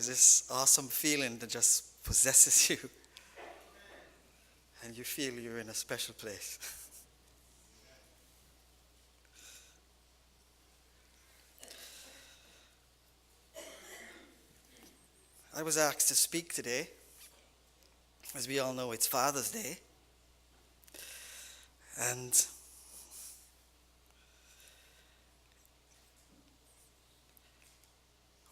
There's this awesome feeling that just possesses you, and you feel you're in a special place. I was asked to speak today. As we all know, it's Father's Day. And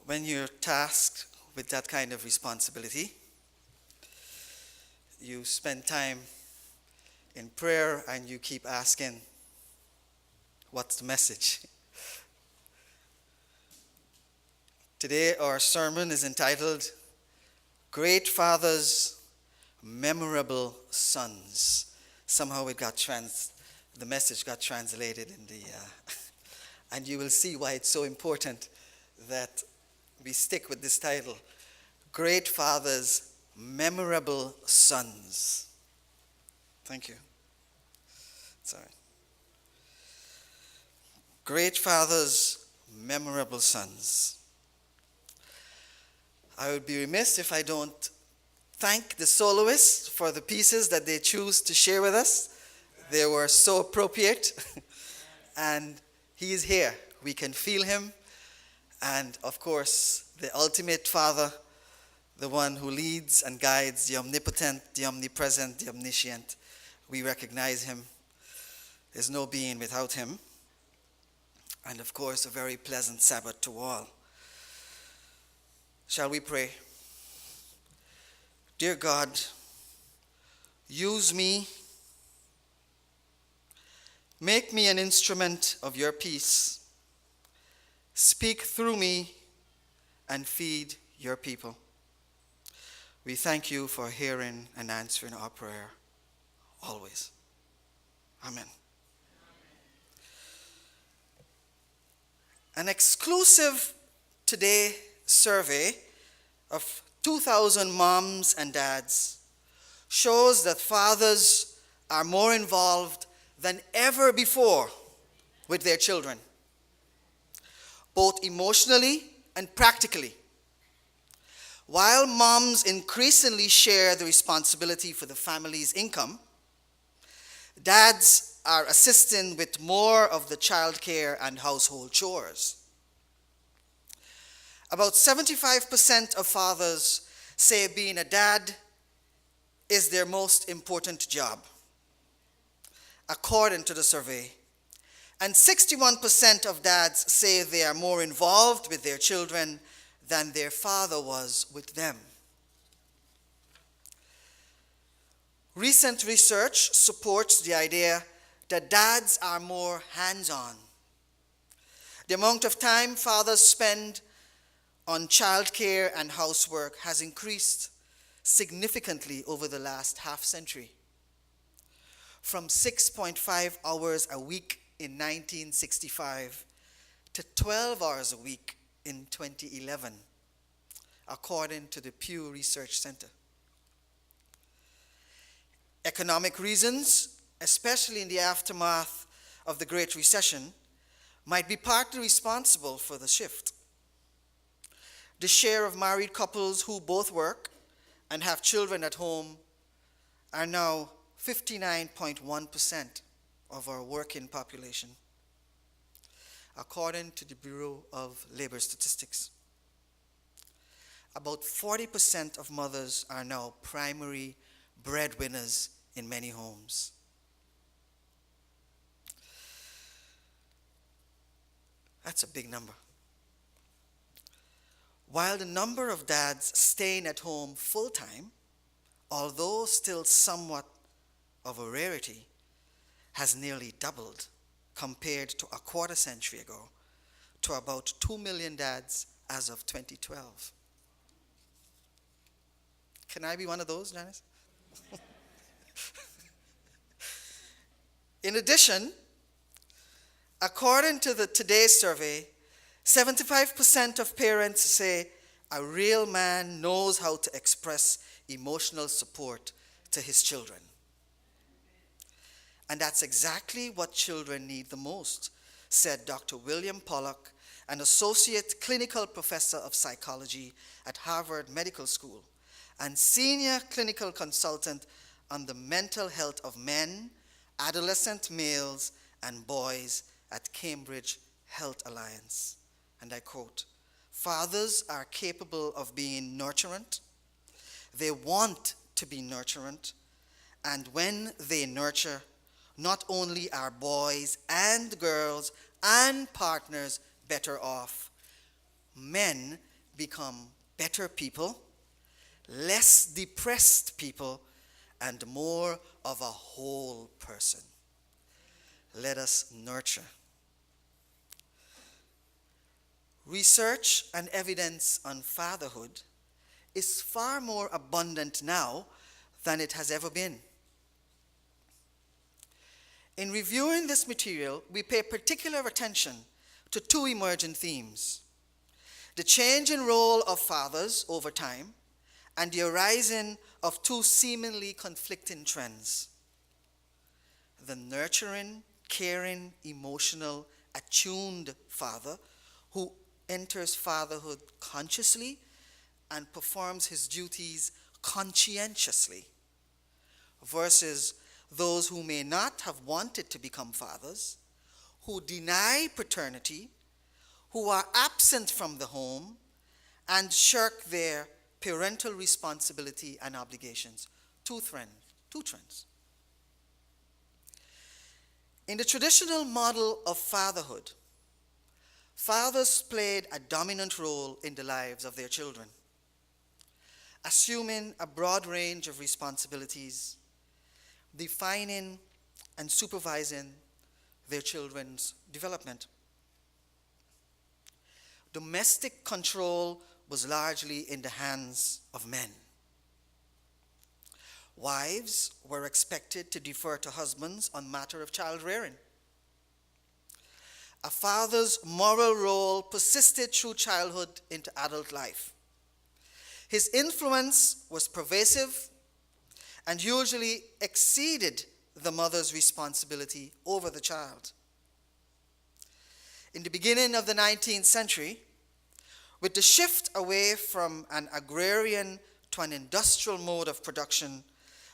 when you're tasked with that kind of responsibility, you spend time in prayer and you keep asking, what's the message? Today our sermon is entitled, Great Fathers, Memorable Sons. Somehow the message got translated in the, and you will see why it's so important that we stick with this title, Great Fathers, Memorable Sons. Thank you. Sorry. Great Fathers, Memorable Sons. I would be remiss if I don't thank the soloists for the pieces that they choose to share with us. They were so appropriate. And he is here. We can feel him. And of course, the ultimate Father, the one who leads and guides, the omnipotent, the omnipresent, the omniscient. We recognize him. There's no being without him. And of course, a very pleasant Sabbath to all. Shall we pray? Dear God, use me. Make me an instrument of your peace. Speak through me and feed your people. We thank you for hearing and answering our prayer always. Amen. An exclusive Today survey of 2,000 moms and dads shows that fathers are more involved than ever before with their children, both emotionally and practically. While moms increasingly share the responsibility for the family's income, dads are assisting with more of the childcare and household chores. About 75% of fathers say being a dad is their most important job, according to the survey. And 61% of dads say they are more involved with their children than their father was with them. Recent research supports the idea that dads are more hands-on. The amount of time fathers spend on childcare and housework has increased significantly over the last half century, from 6.5 hours a week in 1965 to 12 hours a week in 2011, according to the Pew Research Center. Economic reasons, especially in the aftermath of the Great Recession, might be partly responsible for the shift. The share of married couples who both work and have children at home are now 59.1% of our working population, according to the Bureau of Labor Statistics. About 40% of mothers are now primary breadwinners in many homes. That's a big number. While the number of dads staying at home full-time, although still somewhat of a rarity, has nearly doubled compared to a quarter century ago, to about 2 million dads as of 2012. Can I be one of those, Janice? In addition, according to the Today survey, 75% of parents say a real man knows how to express emotional support to his children. And that's exactly what children need the most, said Dr. William Pollock, an associate clinical professor of psychology at Harvard Medical School, and senior clinical consultant on the mental health of men, adolescent males, and boys at Cambridge Health Alliance. And I quote, "Fathers are capable of being nurturant. They want to be nurturant. And when they nurture, not only are boys and girls and partners better off, men become better people, less depressed people, and more of a whole person. Let us nurture." Research and evidence on fatherhood is far more abundant now than it has ever been. In reviewing this material, we pay particular attention to two emergent themes: the change in role of fathers over time and the arising of two seemingly conflicting trends: the nurturing, caring, emotional, attuned father who enters fatherhood consciously and performs his duties conscientiously, versus those who may not have wanted to become fathers, who deny paternity, who are absent from the home, and shirk their parental responsibility and obligations. Two trends. In the traditional model of fatherhood, fathers played a dominant role in the lives of their children, assuming a broad range of responsibilities, defining and supervising their children's development. Domestic control was largely in the hands of men. Wives were expected to defer to husbands on matter of child rearing. A father's moral role persisted through childhood into adult life. His influence was pervasive and usually exceeded the mother's responsibility over the child. In the beginning of the 19th century, with the shift away from an agrarian to an industrial mode of production,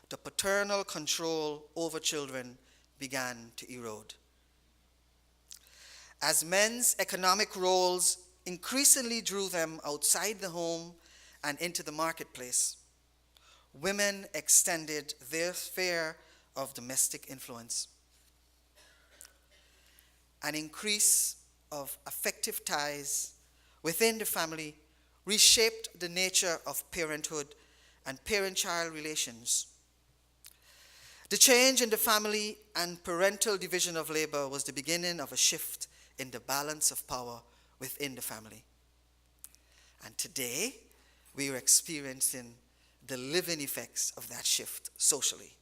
the paternal control over children began to erode. As men's economic roles increasingly drew them outside the home and into the marketplace, women extended their sphere of domestic influence. An increase of affective ties within the family reshaped the nature of parenthood and parent-child relations. The change in the family and parental division of labor was the beginning of a shift in the balance of power within the family. And today, we are experiencing the living effects of that shift socially.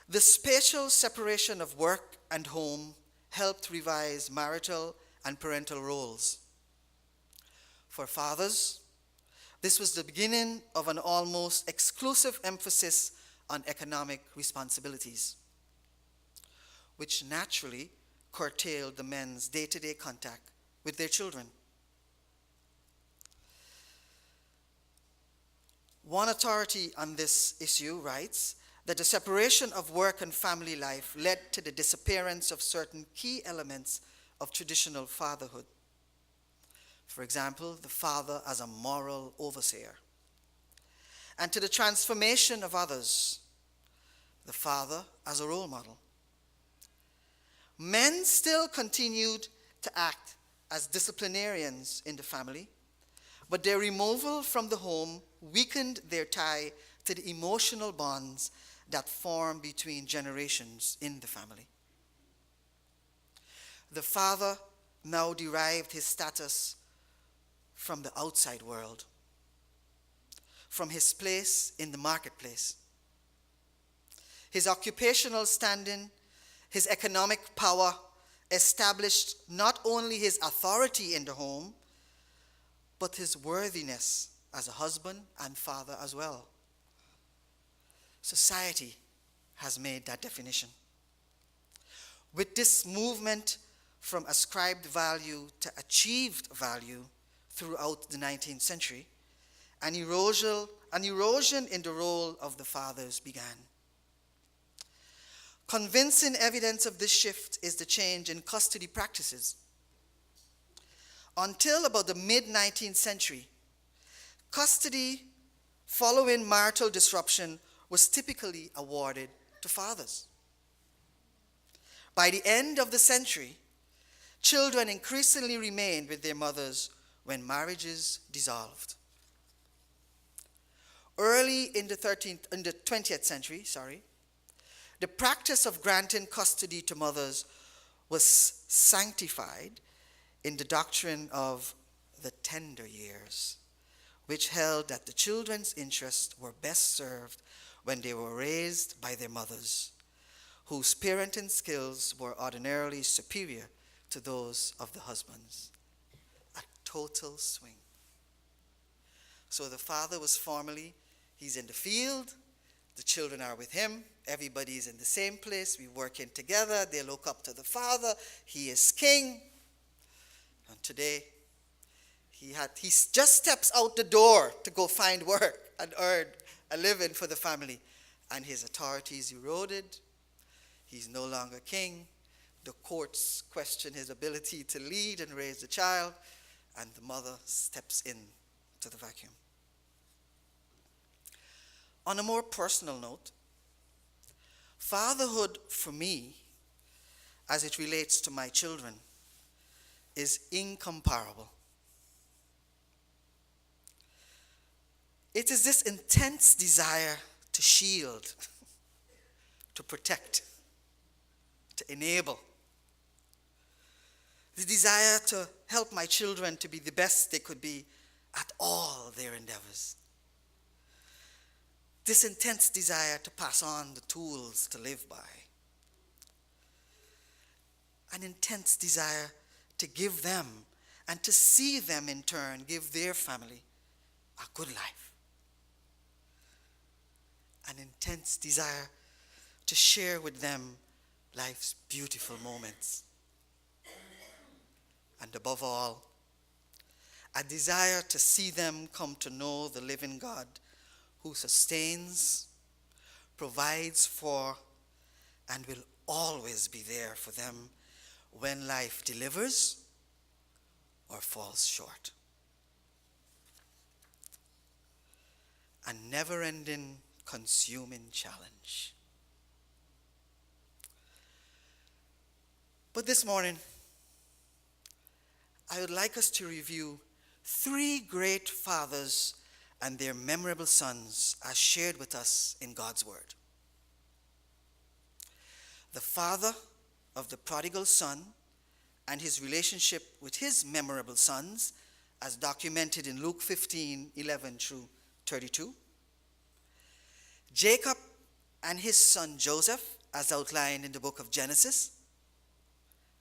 The spatial separation of work and home helped revise marital and parental roles. For fathers, this was the beginning of an almost exclusive emphasis on economic responsibilities, which naturally curtailed the men's day-to-day contact with their children. One authority on this issue writes that the separation of work and family life led to the disappearance of certain key elements of traditional fatherhood. For example, the father as a moral overseer, and to the transformation of others, the father as a role model. Men still continued to act as disciplinarians in the family, but their removal from the home weakened their tie to the emotional bonds that form between generations in the family. The father now derived his status from the outside world, from his place in the marketplace. His occupational standing, his economic power established not only his authority in the home, but his worthiness as a husband and father as well. Society has made that definition. With this movement, from ascribed value to achieved value throughout the 19th century, an erosion in the role of the fathers began. Convincing evidence of this shift is the change in custody practices. Until about the mid-19th century, custody following marital disruption was typically awarded to fathers. By the end of the century, children increasingly remained with their mothers when marriages dissolved. Early in the 20th century, the practice of granting custody to mothers was sanctified in the doctrine of the tender years, which held that the children's interests were best served when they were raised by their mothers, whose parenting skills were ordinarily superior to those of the husbands. A total swing. So the father was formerly, he's in the field, the children are with him, everybody's in the same place, we working together, they look up to the father, he is king. And today, he just steps out the door to go find work and earn a living for the family. And his authority is eroded. He's no longer king. The courts question his ability to lead and raise the child. And the mother steps in to the vacuum. On a more personal note, fatherhood for me, as it relates to my children, is incomparable. It is this intense desire to shield, to protect, to enable. The desire to help my children to be the best they could be at all their endeavors. This intense desire to pass on the tools to live by. An intense desire to give them and to see them in turn give their family a good life. An intense desire to share with them life's beautiful moments. And above all, a desire to see them come to know the living God who sustains, provides for, and will always be there for them when life delivers or falls short. A never-ending, consuming challenge. But this morning, I would like us to review 3 great fathers and their memorable sons as shared with us in God's Word. The father of the prodigal son and his relationship with his memorable sons, as documented in Luke 15:11 through 32. Jacob and his son Joseph, as outlined in the book of Genesis.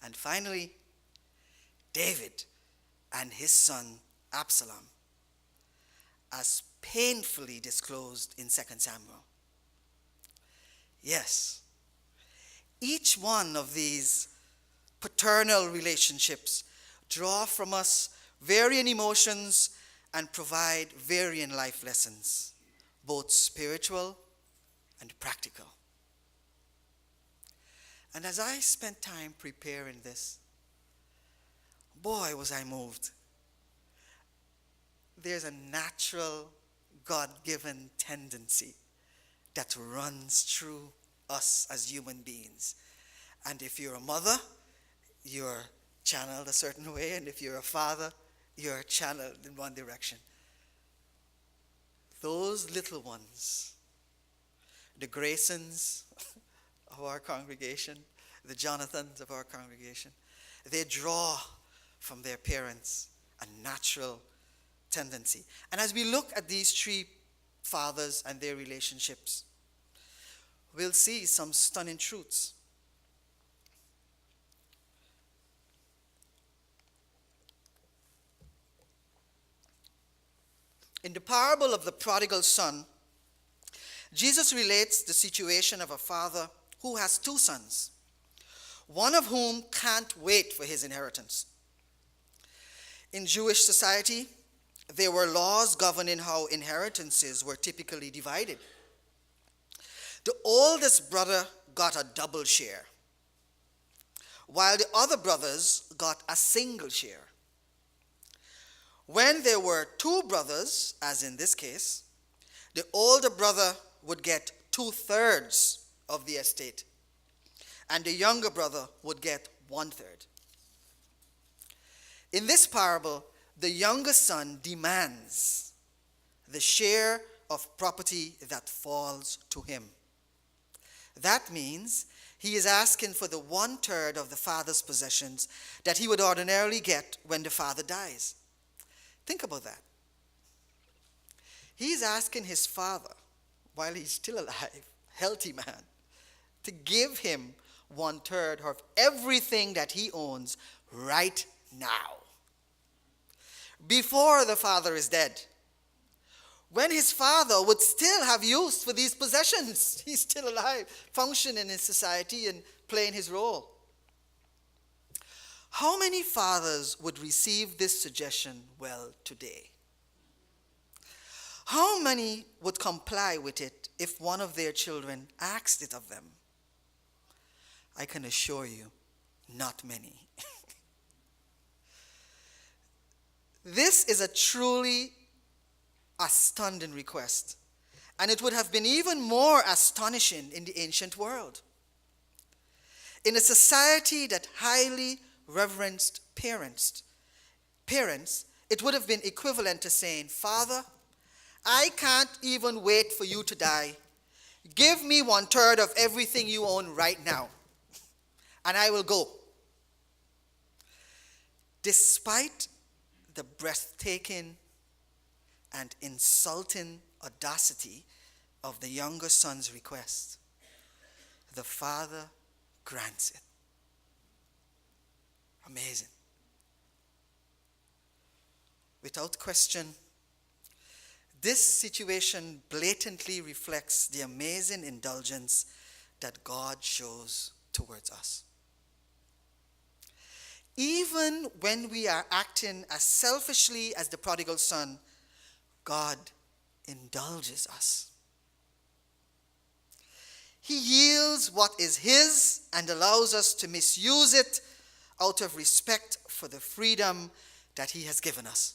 And finally, David and his son Absalom, as painfully disclosed in 2 Samuel. Yes, each one of these paternal relationships draw from us varying emotions and provide varying life lessons, both spiritual and practical. And as I spent time preparing this, boy, was I moved. There's a natural, God-given tendency that runs through us as human beings. And if you're a mother, you're channeled a certain way, and if you're a father, you're channeled in one direction. Those little ones, the Graysons of our congregation, the Jonathans of our congregation, they draw from their parents a natural tendency. And as we look at these 3 fathers and their relationships, we'll see some stunning truths. In the parable of the prodigal son, Jesus relates the situation of a father who has 2 sons. one of whom can't wait for his inheritance. In Jewish society, there were laws governing how inheritances were typically divided. The oldest brother got a double share, while the other brothers got a single share. When there were two brothers, as in this case, the older brother would get 2/3 of the estate, and the younger brother would get 1/3. In this parable, the younger son demands the share of property that falls to him. That means he is asking for the 1/3 of the father's possessions that he would ordinarily get when the father dies. Think about that. He's asking his father, while he's still alive, healthy man, to give him 1/3 of everything that he owns right now, before the father is dead, when his father would still have use for these possessions. He's still alive, functioning in society and playing his role. How many fathers would receive this suggestion well today? How many would comply with it if one of their children asked it of them? I can assure you, not many. This is a truly astounding request, and it would have been even more astonishing in the ancient world. In a society that highly reverenced parents, it would have been equivalent to saying, "Father, I can't even wait for you to die. Give me 1/3 of everything you own right now, and I will go." Despite the breathtaking and insulting audacity of the younger son's request, the father grants it. Amazing. Without question, this situation blatantly reflects the amazing indulgence that God shows towards us. Even when we are acting as selfishly as the prodigal son, God indulges us. He yields what is his and allows us to misuse it out of respect for the freedom that he has given us.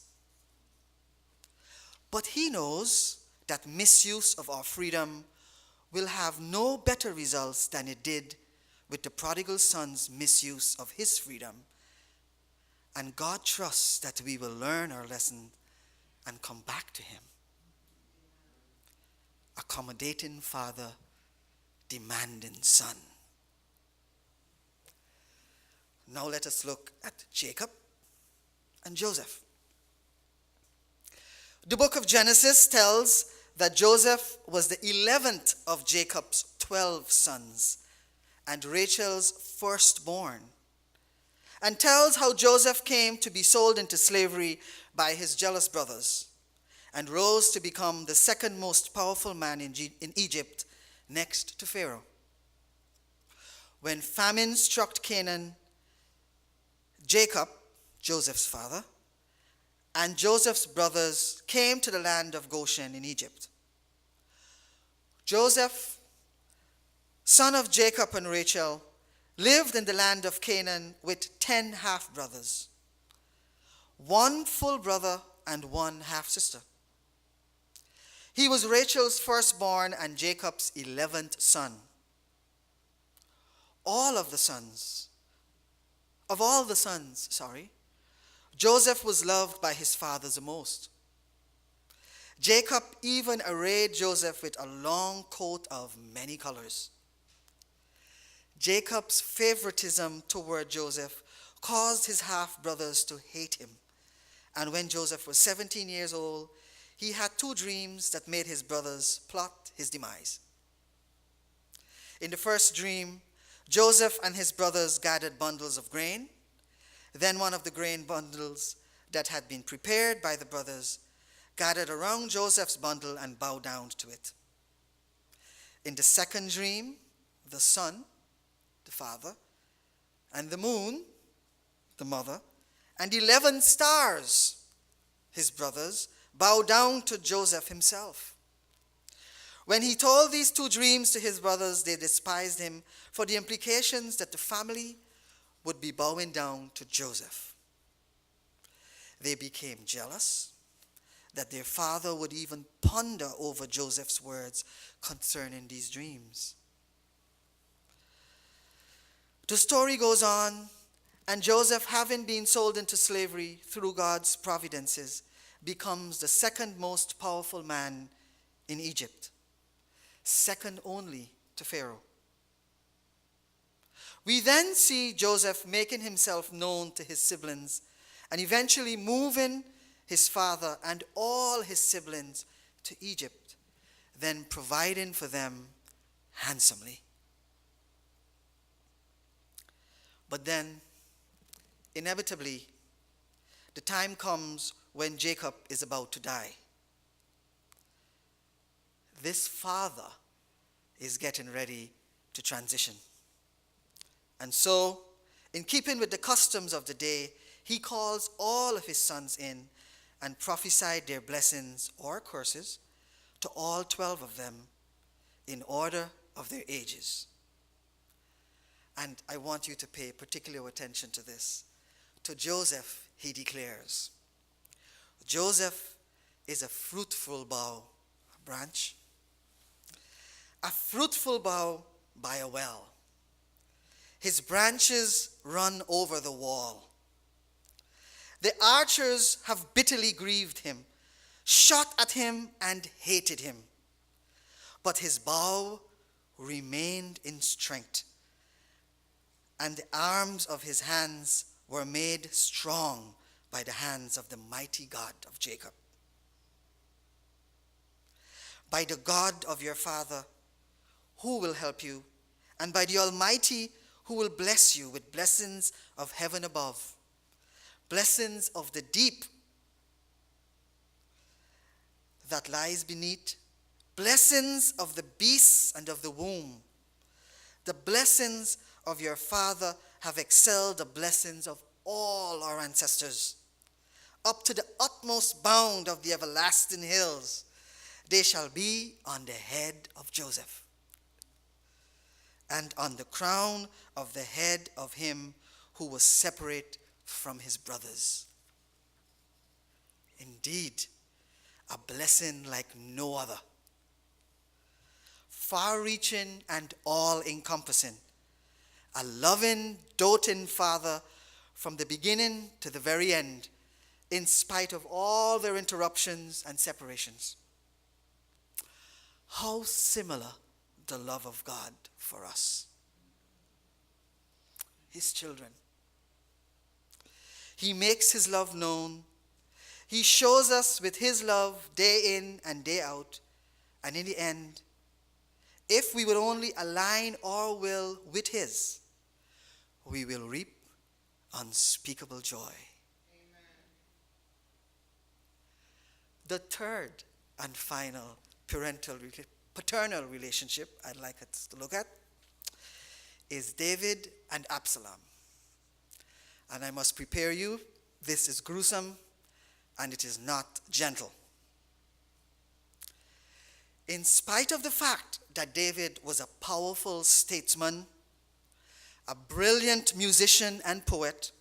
But he knows that misuse of our freedom will have no better results than it did with the prodigal son's misuse of his freedom. And God trusts that we will learn our lesson and come back to him. Accommodating father, demanding son. Now let us look at Jacob and Joseph. The book of Genesis tells that Joseph was the 11th of Jacob's 12 sons and Rachel's firstborn, and tells how Joseph came to be sold into slavery by his jealous brothers and rose to become the second most powerful man in Egypt, next to Pharaoh. When famine struck Canaan, Jacob, Joseph's father, and Joseph's brothers came to the land of Goshen in Egypt. Joseph, son of Jacob and Rachel, lived in the land of Canaan with 10 half-brothers, 1 full brother and 1 half-sister. He was Rachel's firstborn and Jacob's 11th son. Of all the sons, Joseph was loved by his father the most. Jacob even arrayed Joseph with a long coat of many colors. Jacob's favoritism toward Joseph caused his half-brothers to hate him. And when Joseph was 17 years old, he had 2 dreams that made his brothers plot his demise. In the first dream, Joseph and his brothers gathered bundles of grain. Then one of the grain bundles that had been prepared by the brothers gathered around Joseph's bundle and bowed down to it. In the second dream, the son, the father, and the moon, the mother, and 11 stars, his brothers, bow down to Joseph himself. When he told these two dreams to his brothers, they despised him for the implications that the family would be bowing down to Joseph. They became jealous that their father would even ponder over Joseph's words concerning these dreams. The story goes on, and Joseph, having been sold into slavery through God's providences, becomes the second most powerful man in Egypt, second only to Pharaoh. We then see Joseph making himself known to his siblings and eventually moving his father and all his siblings to Egypt, then providing for them handsomely. But then, inevitably, the time comes when Jacob is about to die. This father is getting ready to transition. And so, in keeping with the customs of the day, he calls all of his sons in and prophesied their blessings or curses to all 12 of them in order of their ages. And I want you to pay particular attention to this. To Joseph, he declares, Joseph is a fruitful bough, a branch, a fruitful bough by a well. His branches run over the wall. The archers have bitterly grieved him, shot at him and hated him. But his bow remained in strength, and the arms of his hands were made strong by the hands of the mighty God of Jacob. By the God of your father, who will help you, and by the Almighty, who will bless you with blessings of heaven above, blessings of the deep that lies beneath, blessings of the beasts and of the womb. The blessings of your father have excelled the blessings of all our ancestors. Up to the utmost bound of the everlasting hills, they shall be on the head of Joseph, and on the crown of the head of him who was separate from his brothers. Indeed, a blessing like no other, far-reaching and all-encompassing, a loving, doting father from the beginning to the very end, in spite of all their interruptions and separations. How similar the love of God for us, his children. He makes his love known. He shows us with his love day in and day out. And in the end, if we would only align our will with his, we will reap unspeakable joy. Amen. The third and final paternal relationship I'd like us to look at is David and Absalom. And I must prepare you, this is gruesome and it is not gentle. In spite of the fact that David was a powerful statesman, a brilliant musician and poet,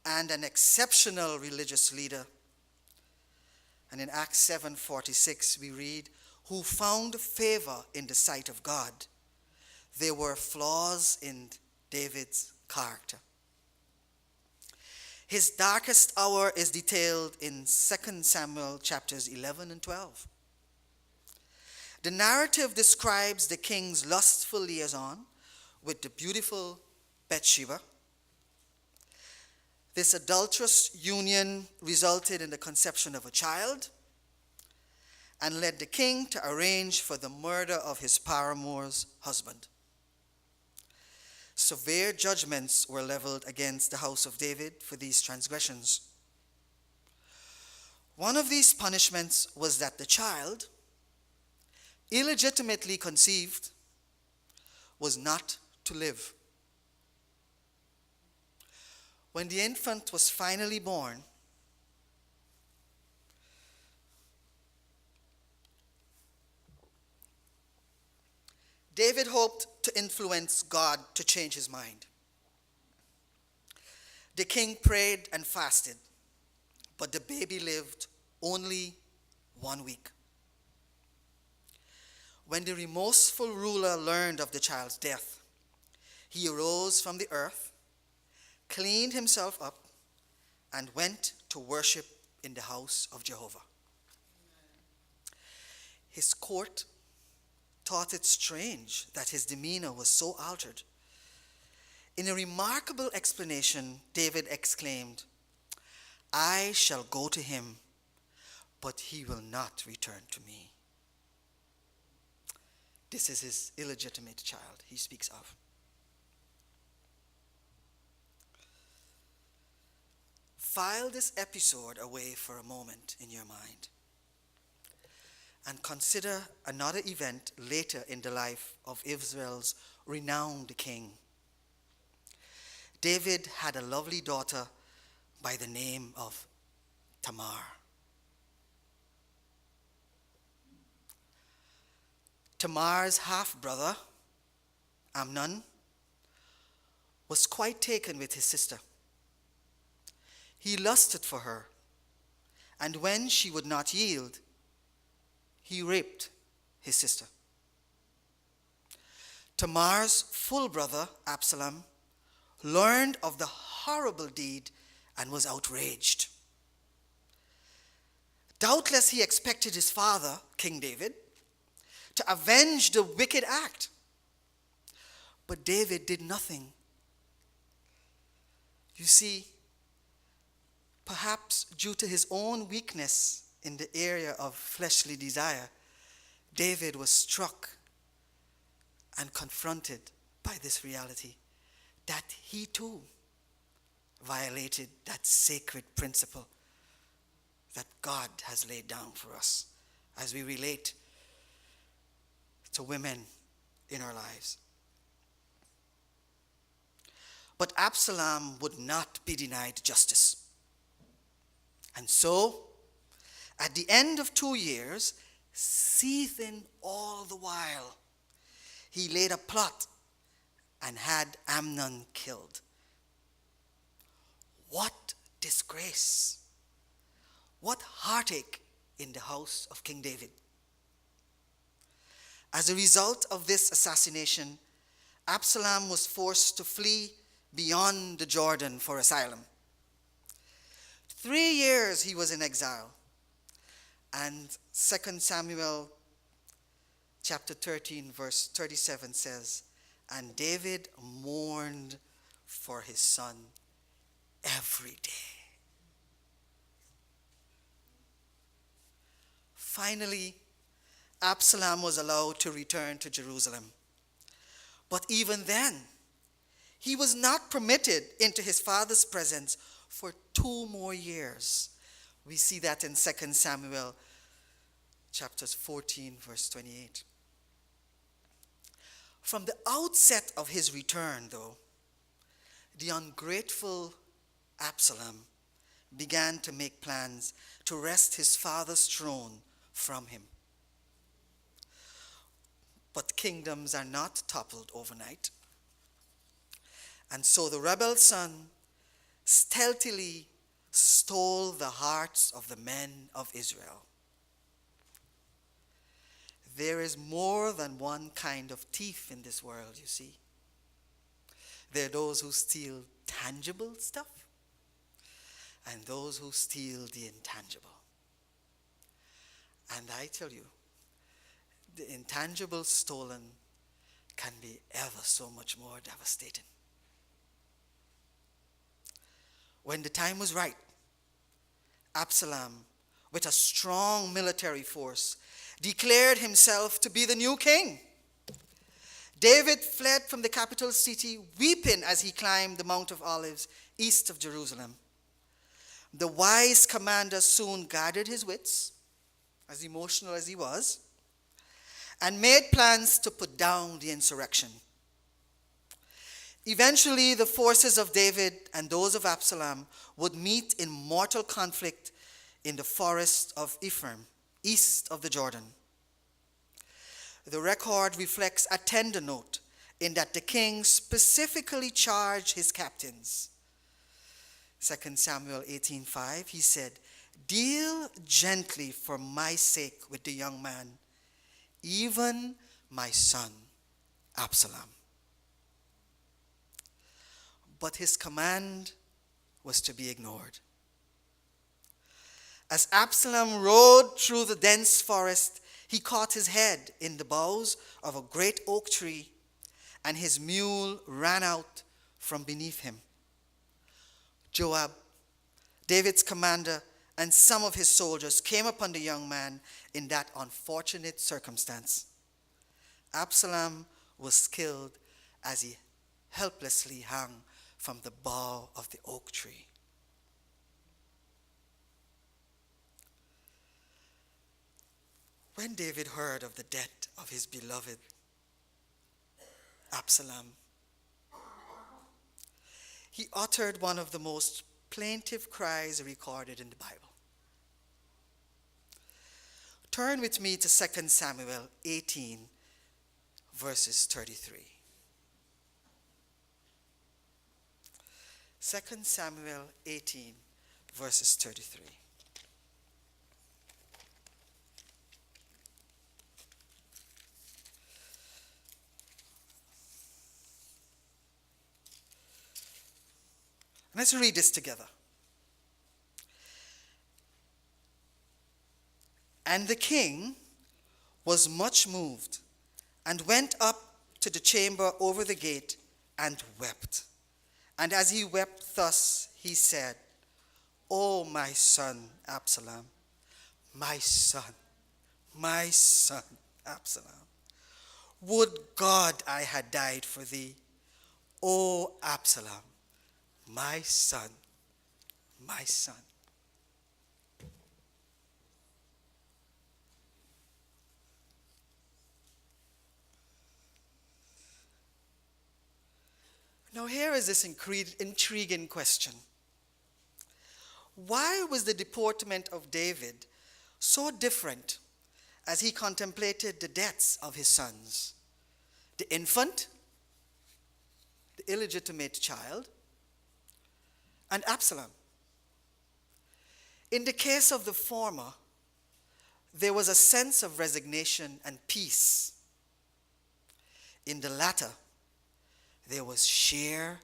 and an exceptional religious leader, and in Acts 7:46 we read, who found favor in the sight of God, there were flaws in David's character. His darkest hour is detailed in 2 Samuel chapters 11 and 12. The narrative describes the king's lustful liaison with the beautiful Bathsheba. This adulterous union resulted in the conception of a child and led the king to arrange for the murder of his paramour's husband. Severe judgments were leveled against the house of David for these transgressions. One of these punishments was that the child, illegitimately conceived, was not to live. When the infant was finally born, David hoped to influence God to change his mind. The king prayed and fasted, but the baby lived only 1 week. When the remorseful ruler learned of the child's death, he arose from the earth, cleaned himself up, and went to worship in the house of Jehovah. His court thought it strange that his demeanor was so altered. In a remarkable explanation, David exclaimed, "I shall go to him, but he will not return to me." This is his illegitimate child he speaks of. File this episode away for a moment in your mind and consider another event later in the life of Israel's renowned king. David had a lovely daughter by the name of Tamar. Tamar's half-brother, Amnon, was quite taken with his sister. He lusted for her, and when she would not yield, he raped his sister. Tamar's full brother, Absalom, learned of the horrible deed and was outraged. Doubtless he expected his father, King David, to avenge the wicked act. But David did nothing. You see, perhaps due to his own weakness in the area of fleshly desire, David was struck and confronted by this reality that he too violated that sacred principle that God has laid down for us as we relate to women in our lives. But Absalom would not be denied justice. And so, at the end of 2 years, seething all the while, he laid a plot and had Amnon killed. What disgrace! What heartache in the house of King David. As a result of this assassination, Absalom was forced to flee beyond the Jordan for asylum. 3 years he was in exile. And 2 Samuel chapter 13 verse 37 says, "And David mourned for his son every day." Finally, Absalom was allowed to return to Jerusalem. But even then, he was not permitted into his father's presence for 2 more years. We see that in 2 Samuel chapters 14, verse 28. From the outset of his return, though, the ungrateful Absalom began to make plans to wrest his father's throne from him. But kingdoms are not toppled overnight. And so the rebel son stealthily stole the hearts of the men of Israel. There is more than one kind of thief in this world, you see. There are those who steal tangible stuff and those who steal the intangible. And I tell you, the intangible stolen can be ever so much more devastating. When the time was right, Absalom, with a strong military force, declared himself to be the new king. David fled from the capital city, weeping as he climbed the Mount of Olives east of Jerusalem. The wise commander soon gathered his wits, as emotional as he was, and made plans to put down the insurrection. Eventually, the forces of David and those of Absalom would meet in mortal conflict in the forest of Ephraim, east of the Jordan. The record reflects a tender note in that the king specifically charged his captains. 2 Samuel 18:5, he said, "Deal gently for my sake with the young man, even my son Absalom." But his command was to be ignored. As Absalom rode through the dense forest, he caught his head in the boughs of a great oak tree, and his mule ran out from beneath him. Joab, David's commander, and some of his soldiers came upon the young man in that unfortunate circumstance. Absalom was killed as he helplessly hung from the bough of the oak tree. When David heard of the death of his beloved Absalom, he uttered one of the most plaintive cries recorded in the Bible. Turn with me to 2 Samuel 18, verses 33. 2 Samuel 18, verses 33. Let's read this together. And the king was much moved, and went up to the chamber over the gate, and wept. And as he wept thus, he said, "O my son Absalom, my son Absalom, would God I had died for thee, O Absalom, my son, my son." Now here is this intriguing question. Why was the deportment of David so different as he contemplated the deaths of his sons? The infant, the illegitimate child, and Absalom. In the case of the former, there was a sense of resignation and peace. In the latter, there was sheer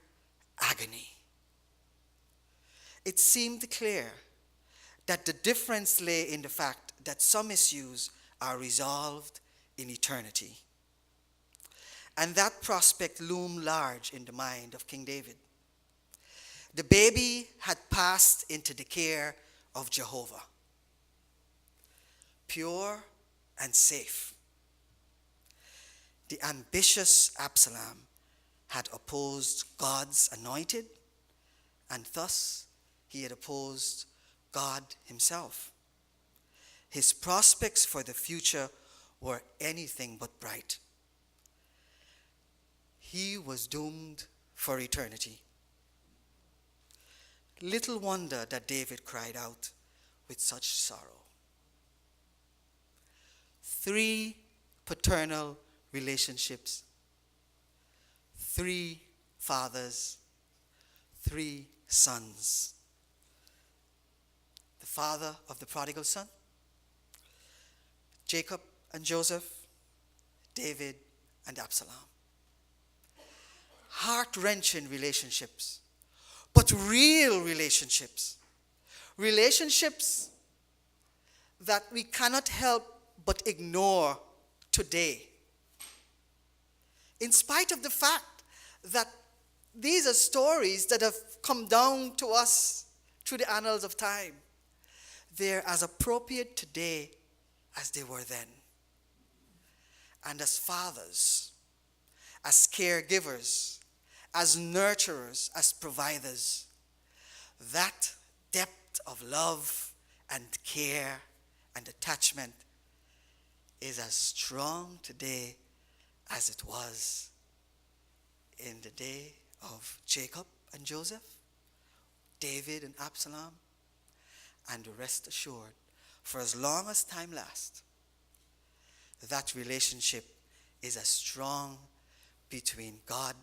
agony. It seemed clear that the difference lay in the fact that some issues are resolved in eternity. And that prospect loomed large in the mind of King David. The baby had passed into the care of Jehovah, pure and safe. The ambitious Absalom had opposed God's anointed, and thus he had opposed God himself. His prospects for the future were anything but bright. He was doomed for eternity. Little wonder that David cried out with such sorrow. 3 paternal relationships, 3 fathers, 3 sons. The father of the prodigal son, Jacob and Joseph, David and Absalom. Heart-wrenching relationships, but real relationships. Relationships that we cannot help but ignore today. In spite of the fact that these are stories that have come down to us through the annals of time, they're as appropriate today as they were then. And as fathers, as caregivers, as nurturers, as providers, that depth of love and care and attachment is as strong today as it was in the day of Jacob and Joseph, David and Absalom, and rest assured, for as long as time lasts, that relationship is as strong between God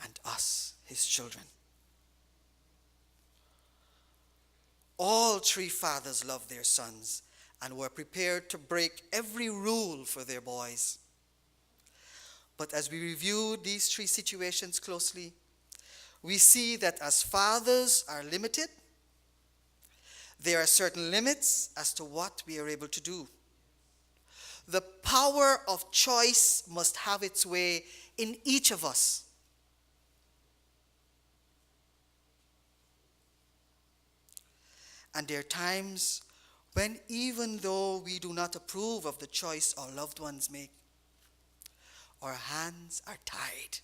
and us, his children. All three fathers loved their sons and were prepared to break every rule for their boys. But as we review these three situations closely, we see that as fathers are limited, there are certain limits as to what we are able to do. The power of choice must have its way in each of us. And there are times when, even though we do not approve of the choice our loved ones make, our hands are tied,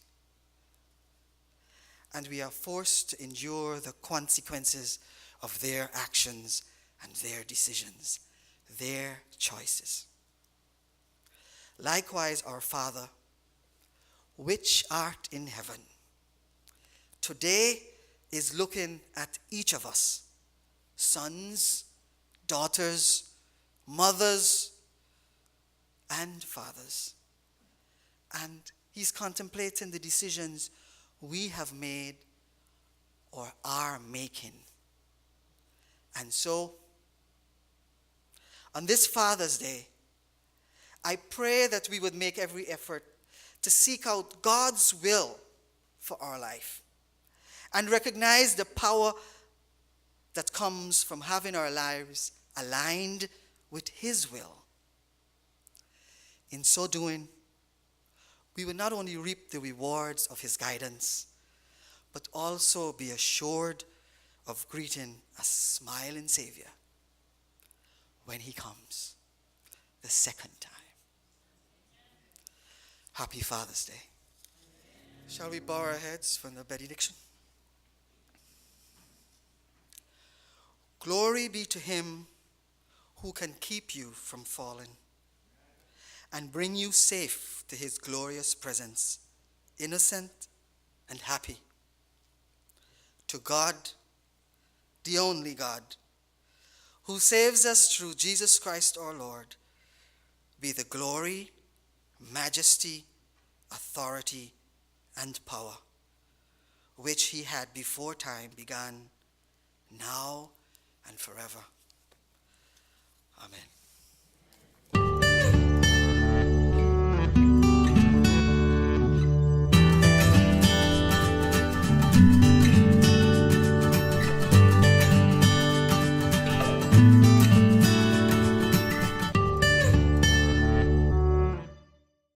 and we are forced to endure the consequences of their actions and their decisions, their choices. Likewise, our Father, which art in heaven, today is looking at each of us, sons, daughters, mothers, and fathers. And he's contemplating the decisions we have made or are making. And so, on this Father's Day, I pray that we would make every effort to seek out God's will for our life and recognize the power that comes from having our lives aligned with his will. In so doing, we will not only reap the rewards of his guidance, but also be assured of greeting a smiling Savior when he comes the second time. Happy Father's Day. Shall we bow our heads for the benediction? Glory be to him who can keep you from falling and bring you safe to his glorious presence, innocent and happy. To God, the only God, who saves us through Jesus Christ our Lord, be the glory, majesty, authority, and power, which he had before time began, now and forever. Amen.